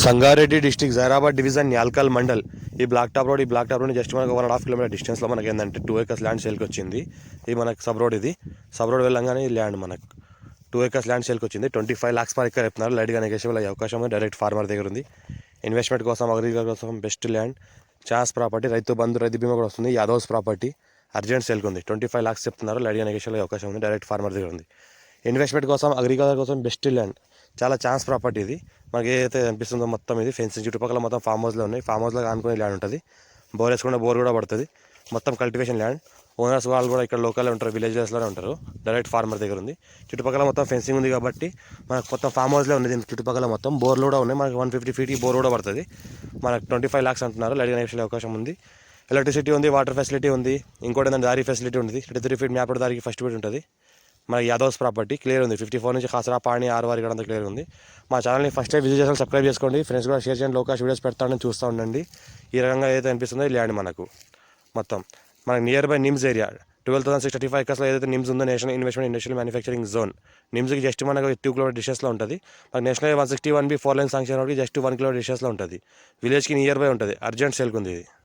Sangareddy district Zaheerabad division Nyalkal mandal ఈ black top road just మనకు 1.5 kilometre డిస్టెన్స్లో మనకి ఏంటంటే 2 acres ల్యాండ్ సేల్కి వచ్చింది. ఇది మనకు సబ్ రోడ్ వెళ్ళంగానే ఈ ల్యాండ్ మనకు 2 acres ల్యాండ్ సేల్కి వచ్చింది. 25 lakhs per acre చెప్తున్నారు. లైట్గా నెగోషియబుల్ అయ్యే అవకాశం ఉంది. డైరెక్ట్ ఫార్మర్ దగ్గర ఉంది. ఇన్వెస్ట్మెంట్ కోసం అగ్రికల్చర్ కోసం best land. Chance property, Rythu Bandhu, రైతు బీమా కూడా వస్తుంది. యాదవ్స్ ప్రాపర్టీ అర్జెంట్ సేల్కి ఉంది. 25 lakhs చెప్తున్నారు. లైట్గా నెగోషియబుల్ అయ్యే అవకాశం ఉంది. డైరెక్ట్ ఫార్మర్ దగ్గర ఉంది. ఇన్వెస్ట్మెంట్ కోసం అగ్రికల్చర్ కోసం బెస్ట్ ల్యాండ్. చాలా ఛాన్స్ ప్రాపర్టీ ఇది. మనకి ఏదైతే అనిపిస్తుందో మొత్తం ఇది ఫెన్సింగ్ చుట్టుపక్కల మొత్తం ఫామ్ హౌస్లో ఉన్నాయి. ఫామ్ హౌస్లో ఆనుకునే ల్యాండ్ ఉంటుంది. బోర్ వేసుకుంటే బోర్ కూడా పడుతుంది. మొత్తం కల్టివేషన్ ల్యాండ్. ఓనర్స్ వాళ్ళు కూడా ఇక్కడ లోకల్లో ఉంటారు, విలేజెస్లోనే ఉంటారు. డైరెక్ట్ ఫార్మర్ దగ్గర ఉంది. చుట్టుపక్కల మొత్తం ఫెన్సింగ్ ఉంది కాబట్టి మనకు మొత్తం ఫామ్ హౌస్లో ఉంది. చుట్టుపక్కల మొత్తం బోర్లు కూడా ఉన్నాయి. మనకి 150 feet బోర్ కూడా పడుతుంది. మనకు 25 lakhs అంటున్నారు. లైట్గా నెక్స్ట్ అవకాశం ఉంది. ఎలక్ట్రిసిటీ ఉంది, వాటర్ ఫెసిలిటీ ఉంది. ఇంకోటి ఏంటంటే దారి ఫెసిలిటీ ఉంది. 33 feet మ్యాప్ దారికి ఫస్ట్ ఫీట్ ఉంటుంది. మనకి యాదవ్స్ ప్రాపర్టీ క్లియర్ ఉంది. 54 నుంచి ఖాసరా, పాణి, ఆర్వారి ఇక్కడ అంతా క్లియర్ ఉంది. మా ఛానల్ని ఫస్ట్ టైం విజిట్ చేసి సబ్స్క్రైబ్ చేసుకోండి. ఫ్రెండ్స్ కూడా షేర్ చేయండి. లోకాష్ వీడియోస్ పెడతానని చూస్తూ ఉండండి. ఈ రకంగా ఏదైతే అనిపిస్తుందో ఈ ల్యాండ్ మనకు మొత్తం మనకి నియర్ బై నిమ్స్ ఏరియా 12,635 acresలో ఏదైతే నిమ్స్ ఉందో national investment industrial manufacturing zone. నిమ్స్కి జస్ట్ మనకు 2 kilometer డిస్టెన్స్లో ఉంటుంది. మనకి national 161B 4 lane sanction just 1 kilometer డిస్టెన్స్లో ఉంటుంది. విలేజ్కి నియర్ బై ఉంటుంది. అర్జెంట్ సేల్కి ఉంది ఇది.